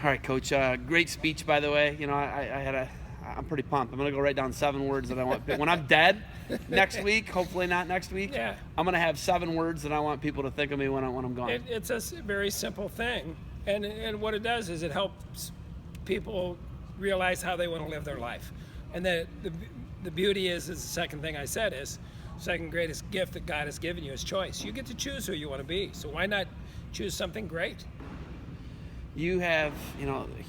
All right, Coach. Great speech, by the way. I'm pretty pumped. I'm gonna go write down 7 words that I want. When I'm dead next week, hopefully not next week. Yeah. I'm gonna have 7 words that I want people to think of me when I'm gone. It's a very simple thing, and what it does is it helps people realize how they want to live their life, and the beauty is the second thing I said is, second greatest gift that God has given you is choice. You get to choose who you want to be, so why not choose something great? You have,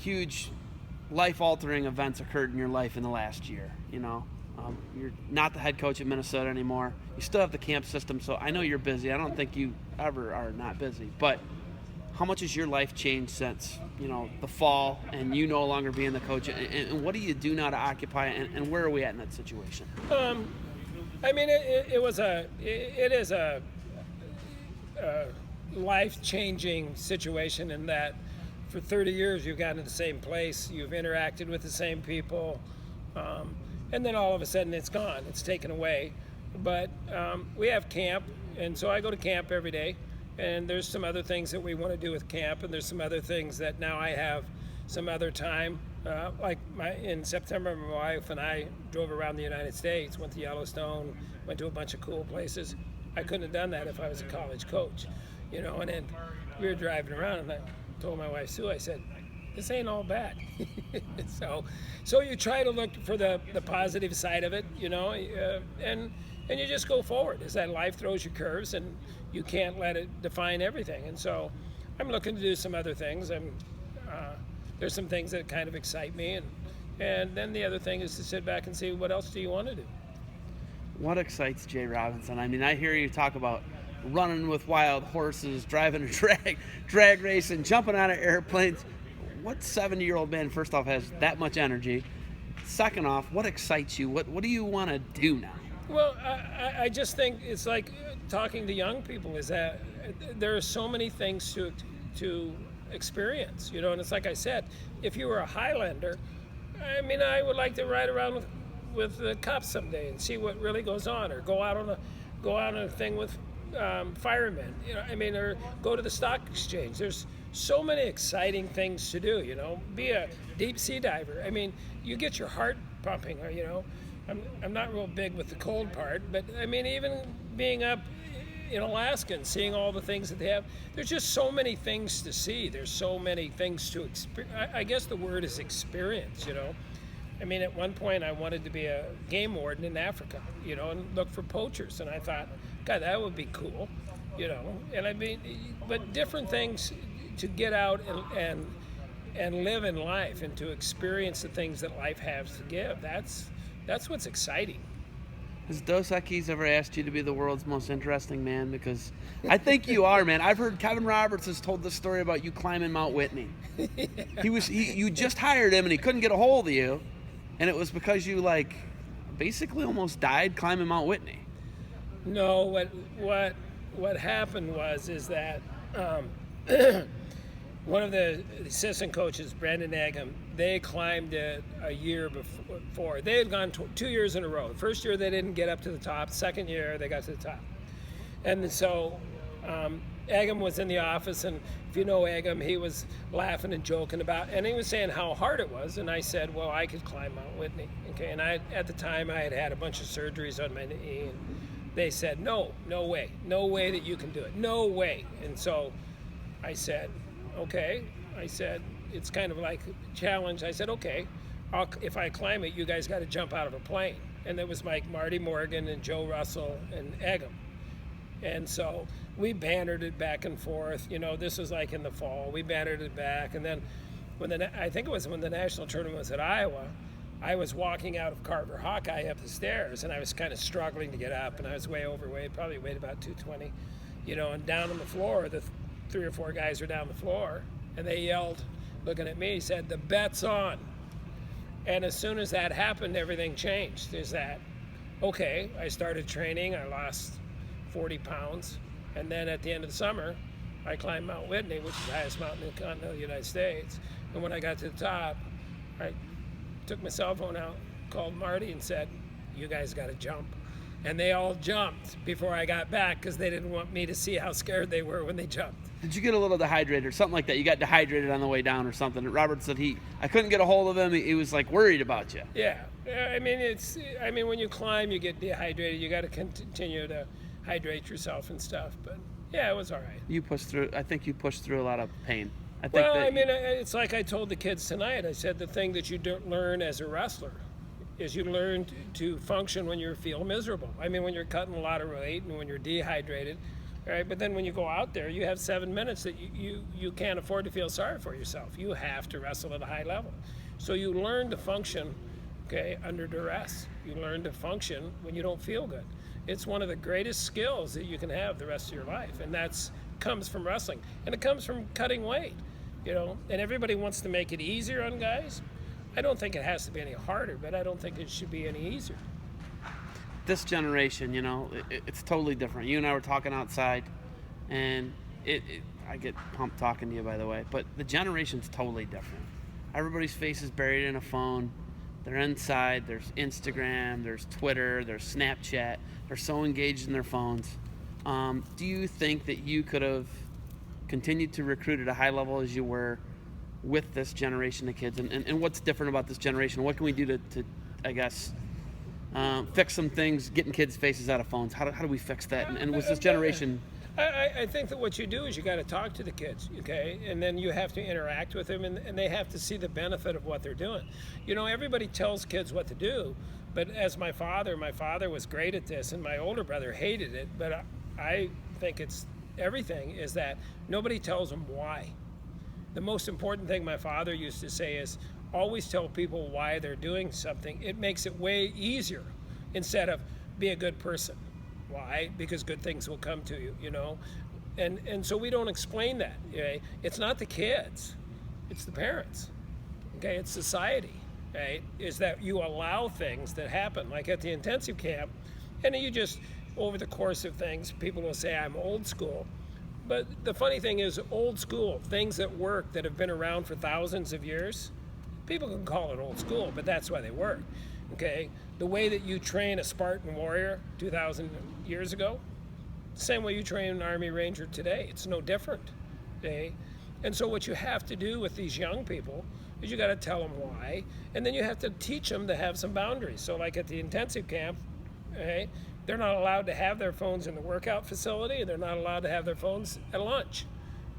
huge life-altering events occurred in your life in the last year. You're not the head coach at Minnesota anymore. You still have the camp system, so I know you're busy. I don't think you ever are not busy. But how much has your life changed since, the fall and you no longer being the coach? And what do you do now to occupy it, and where are we at in that situation? It is a life-changing situation in that for 30 years you've gotten to the same place, you've interacted with the same people, and then all of a sudden it's gone, it's taken away. But we have camp, and so I go to camp every day, and there's some other things that we want to do with camp, and there's some other things that now I have some other time. In September, my wife and I drove around the United States, went to Yellowstone, went to a bunch of cool places. I couldn't have done that if I was a college coach, and then we were driving around, and I told my wife Sue, I said, this ain't all bad. So you try to look for the positive side of it, and you just go forward. As that life throws you curves, and you can't let it define everything. And so I'm looking to do some other things. There's some things that kind of excite me, and then the other thing is to sit back and see what else do you want to do. What excites Jay Robinson? I mean, I hear you talk about running with wild horses, driving a drag race, and jumping out of airplanes. What 70-year-old man, first off, has that much energy? Second off, what excites you? What do you want to do now? Well, I just think it's like talking to young people, is that there are so many things to experience, and it's like I said, if you were a Highlander, I would like to ride around with the cops someday and see what really goes on, or go out on a thing with firemen, or go to the stock exchange. There's so many exciting things to do, be a deep sea diver. You get your heart pumping, I'm not real big with the cold part, but even being up in Alaska and seeing all the things that they have, there's just so many things to see. There's so many things to experience. I guess the word is experience, at one point I wanted to be a game warden in Africa, and look for poachers, and I thought, God, that would be cool, but different things to get out and live in life and to experience the things that life has to give. That's what's exciting. Has Dos Equis ever asked you to be the world's most interesting man? Because I think you are, man. I've heard Kevin Roberts has told this story about you climbing Mount Whitney. Yeah. You just hired him and he couldn't get a hold of you, and it was because you basically almost died climbing Mount Whitney. No, what happened is that one of the assistant coaches, Brandon Eggum, they climbed it a year before. They had gone 2 years in a row. The first year they didn't get up to the top. Second year they got to the top. And so Eggum was in the office, and if you know Eggum, he was laughing and joking about, and he was saying how hard it was. And I said, well, I could climb Mount Whitney. Okay, and at the time I had a bunch of surgeries on my knee, and they said, no way that you can do it, no way. And so I said, okay. I said, it's kind of like a challenge. I said, okay, if I climb it, you guys got to jump out of a plane. And it was like Marty Morgan and Joe Russell and Eggum. And so we bantered it back and forth. This was like in the fall. We bantered it back. And then I think it was when the national tournament was at Iowa, I was walking out of Carver Hawkeye up the stairs, and I was kind of struggling to get up, and I was way overweight, probably weighed about 220, and down on the floor, the 3 or 4 guys were down the floor, and they yelled, looking at me, said, "The bet's on." And as soon as that happened, everything changed. Is that, okay, I started training, I lost 40 pounds, and then at the end of the summer, I climbed Mount Whitney, which is the highest mountain in the continental United States. And when I got to the top, I took my cell phone out, called Marty, and said, you guys got to jump. And they all jumped before I got back because they didn't want me to see how scared they were when they jumped. Did you get a little dehydrated or something like that? You got dehydrated on the way down or something. Robert said I couldn't get a hold of him. He was like worried about you. Yeah. I mean, when you climb, you get dehydrated. You got to continue to hydrate yourself and stuff. But yeah, it was all right. You pushed through. I think you pushed through a lot of pain. I think Well, I mean, it's like I told the kids tonight. I said the thing that you don't learn as a wrestler is you learn to function when you feel miserable. I mean, when you're cutting a lot of weight and when you're dehydrated, right? But then when you go out there, you have 7 minutes that you can't afford to feel sorry for yourself. You have to wrestle at a high level. So you learn to function, okay, under duress. You learn to function when you don't feel good. It's one of the greatest skills that you can have the rest of your life, and that's comes from wrestling, and it comes from cutting weight, and everybody wants to make it easier on guys. I don't think it has to be any harder, but I don't think it should be any easier. This generation, it's totally different. You and I were talking outside, and I get pumped talking to you, by the way, but the generation's totally different. Everybody's face is buried in a phone. They're inside. There's Instagram, there's Twitter, there's Snapchat. They're so engaged in their phones. Do you think that you could have continued to recruit at a high level as you were with this generation of kids? And what's different about this generation? What can we do to I guess, fix some things, getting kids' faces out of phones? How do we fix that? And was this generation... I think that what you do is you got to talk to the kids, okay? And then you have to interact with them, and they have to see the benefit of what they're doing. Everybody tells kids what to do, but as my father was great at this, and my older brother hated it, but I think it's everything is that nobody tells them why. The most important thing my father used to say is always tell people why they're doing something. It makes it way easier instead of be a good person. Why? Because good things will come to you, and so we don't explain that. Okay? It's not the kids, it's the parents. Okay, it's society. Right? Is that you allow things that happen, like at the intensive camp, and you just over the course of things, people will say I'm old school, but the funny thing is, old school things that work that have been around for thousands of years, people can call it old school, but that's why they work. Okay, the way that you train a Spartan warrior 2,000 years ago, same way you train an Army Ranger today. It's no different. Okay, and so what you have to do with these young people is you got to tell them why, and then you have to teach them to have some boundaries. So like at the intensive camp, okay, they're not allowed to have their phones in the workout facility, and they're not allowed to have their phones at lunch.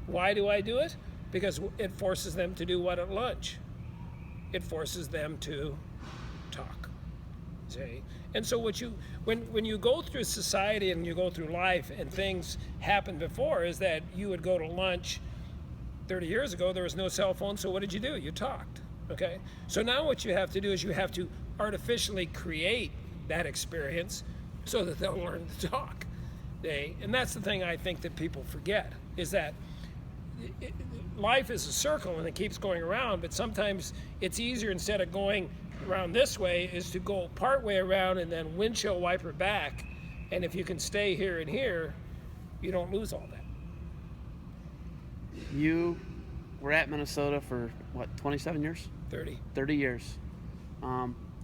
Why do I do it? Because it forces them to do what at lunch? It forces them to talk. See? And so when you go through society and you go through life and things happen before, is that you would go to lunch 30 years ago, there was no cell phone, so what did you do? You talked. Okay? So now what you have to do is you have to artificially create that experience so that they'll learn to talk. And that's the thing I think that people forget, is that life is a circle and it keeps going around, but sometimes it's easier, instead of going around this way, is to go part way around and then windshield wiper back, and if you can stay here and here, you don't lose all that. You were at Minnesota for, 27 years? 30. 30 years.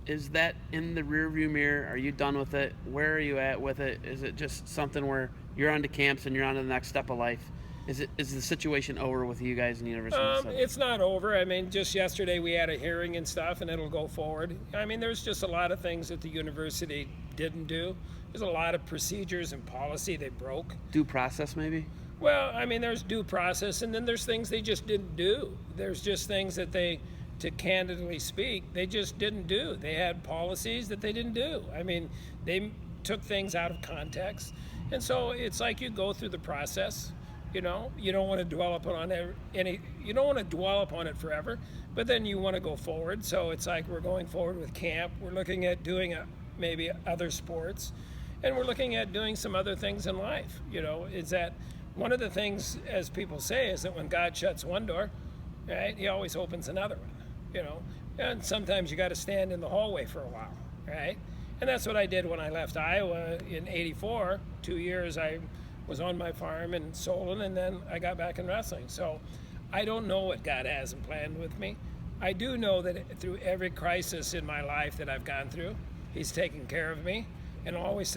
Is that in the rearview mirror? Are you done with it? Where are you at with it? Is it just something where you're on to camps and you're on to the next step of life? Is the situation over with you guys in the University of Minnesota? It's not over. I mean, just yesterday we had a hearing and stuff, and it'll go forward. I mean, there's just a lot of things that the university didn't do. There's a lot of procedures and policy they broke. Due process, maybe? Well, I mean, there's due process, and then there's things they just didn't do. There's just things that they, to candidly speak, they just didn't do. They had policies that they didn't do. I mean, they took things out of context. And so it's like you go through the process. You don't want to dwell upon you don't want to dwell upon it forever, but then you want to go forward. So it's like we're going forward with camp. We're looking at doing maybe other sports, and we're looking at doing some other things in life. Is that one of the things, as people say, is that when God shuts one door, right, he always opens another one, and sometimes you got to stand in the hallway for a while, right? And that's what I did when I left Iowa in '84. 2 years I was on my farm in Solon, and then I got back in wrestling. So I don't know what God has planned with me. I do know that through every crisis in my life that I've gone through, he's taken care of me and always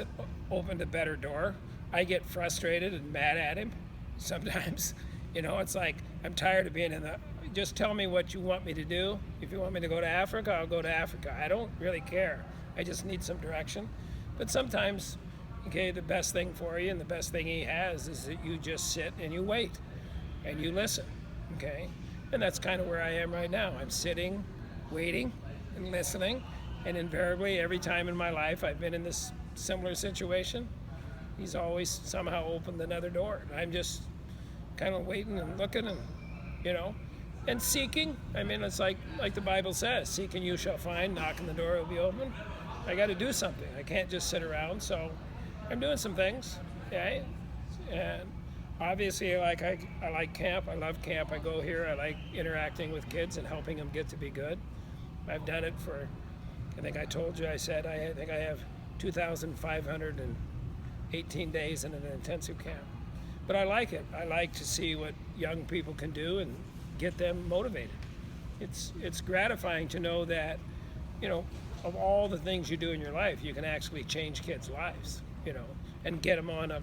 opened a better door. I get frustrated and mad at him sometimes, You know, it's like, I'm tired of being in the, just tell me what you want me to do. If you want me to go to Africa, I'll go to Africa. I don't really care. I just need some direction. But sometimes, okay, the best thing for you and the best thing he has is that you just sit and you wait and you listen, okay? And that's kind of where I am right now. I'm sitting, waiting, and listening. And invariably, every time in my life I've been in this similar situation, he's always somehow opened another door. And I'm just kind of waiting and looking and, you know, and seeking. I mean, it's like the Bible says, seek and you shall find, knock and the door will be open. I got to do something. I can't just sit around. So I'm doing some things, okay? And obviously, I like camp. I love camp. I go here. I like interacting with kids and helping them get to be good. I've done it for, I think I told you, I said I think I have 2,518 days in an intensive camp. But I like it. I like to see what young people can do and get them motivated. It's gratifying to know that, you know, of all the things you do in your life, you can actually change kids' lives, you know, and get them on a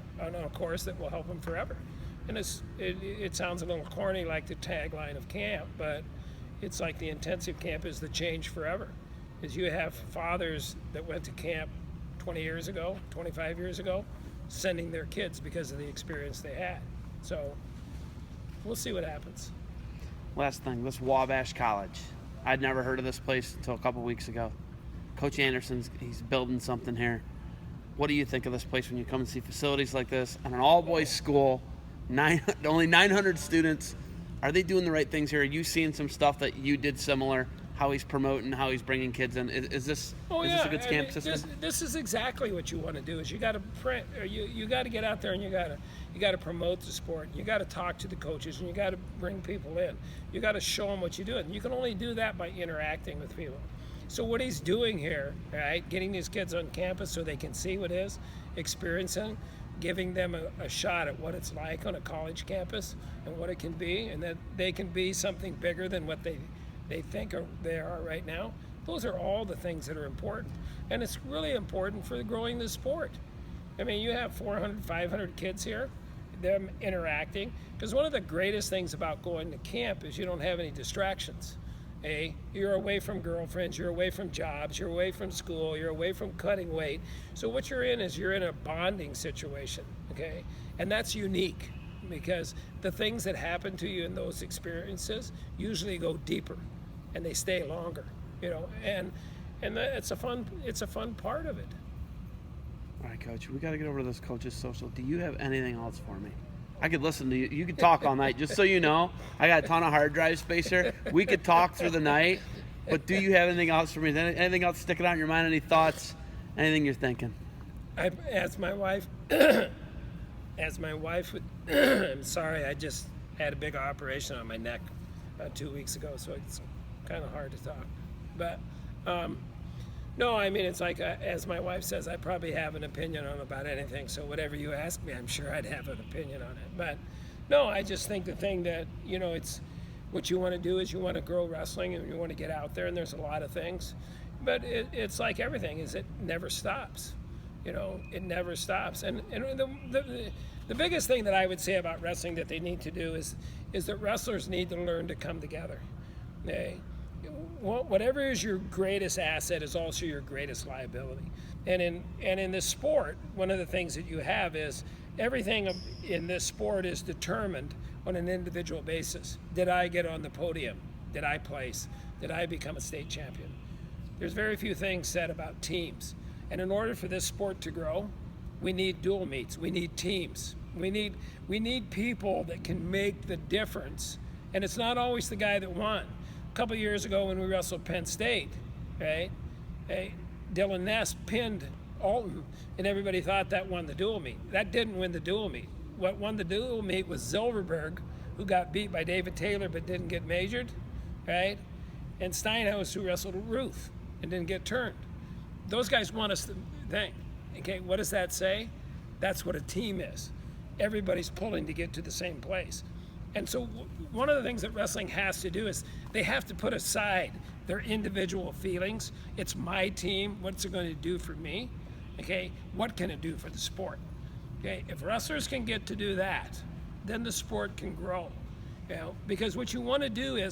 course that will help them forever. And it sounds a little corny, like the tagline of camp, but it's like the intensive camp is the change forever. Is you have fathers that went to camp 20 years ago, 25 years ago, sending their kids because of the experience they had. So we'll see what happens. Last thing, this Wabash College. I'd never heard of this place until a couple weeks ago. Coach Anderson's, he's building something here. What do you think of this place when you come and see facilities like this and an all-boys school, only 900 students? Are they doing the right things here? Are you seeing some stuff that you did similar? How he's promoting, how he's bringing kids in? Is this a good camp system? This is exactly what you want to do. Is you got to print, or you got to get out there and you got to promote the sport. You got to talk to the coaches and you got to bring people in. You got to show them what you do, and you can only do that by interacting with people. So what he's doing here, right, getting these kids on campus so they can see what it is, experiencing, giving them a shot at what it's like on a college campus and what it can be, and that they can be something bigger than what they think they are right now. Those are all the things that are important. And it's really important for growing the sport. I mean, you have 400, 500 kids here, them interacting. Because one of the greatest things about going to camp is you don't have any distractions. You're away from girlfriends, you're away from jobs, you're away from school, you're away from cutting weight. So what you're in is you're in a bonding situation, okay? And that's unique because the things that happen to you in those experiences usually go deeper and they stay longer, you know, and it's a fun part of it. All right, Coach, we got to get over to this Coach's Social. Do you have anything else for me? I could listen to you. You could talk all night. Just so you know, I got a ton of hard drive space here. We could talk through the night, but do you have anything else for me? Anything else sticking out in your mind? Any thoughts? Anything you're thinking? As my wife would, I'm sorry, I just had a big operation on my neck 2 weeks ago, so it's kind of hard to talk. But no, I mean, it's like, as my wife says, I probably have an opinion on about anything, so whatever you ask me, I'm sure I'd have an opinion on it. But no, I just think the thing that, you know, it's what you want to do is you want to grow wrestling and you want to get out there, and there's a lot of things. But it's like everything, is it never stops. You know, it never stops. And the biggest thing that I would say about wrestling that they need to do is that wrestlers need to learn to come together. Whatever is your greatest asset is also your greatest liability. And in this sport, one of the things that you have is everything in this sport is determined on an individual basis. Did I get on the podium? Did I place? Did I become a state champion? There's very few things said about teams. And in order for this sport to grow, we need dual meets. We need teams. We need people that can make the difference. And it's not always the guy that won. A couple years ago when we wrestled Penn State, right? Dylan Ness pinned Alton, and everybody thought that won the dual meet. That didn't win the dual meet. What won the dual meet was Zilverberg, who got beat by David Taylor but didn't get measured, right? And Steinhaus, who wrestled Ruth and didn't get turned. Those guys won us the thing. Okay, what does that say? That's what a team is. Everybody's pulling to get to the same place. And so one of the things that wrestling has to do is they have to put aside their individual feelings. It's my team. What's it going to do for me? Okay, what can it do for the sport? Okay, if wrestlers can get to do that, then the sport can grow. You know, because what you want to do is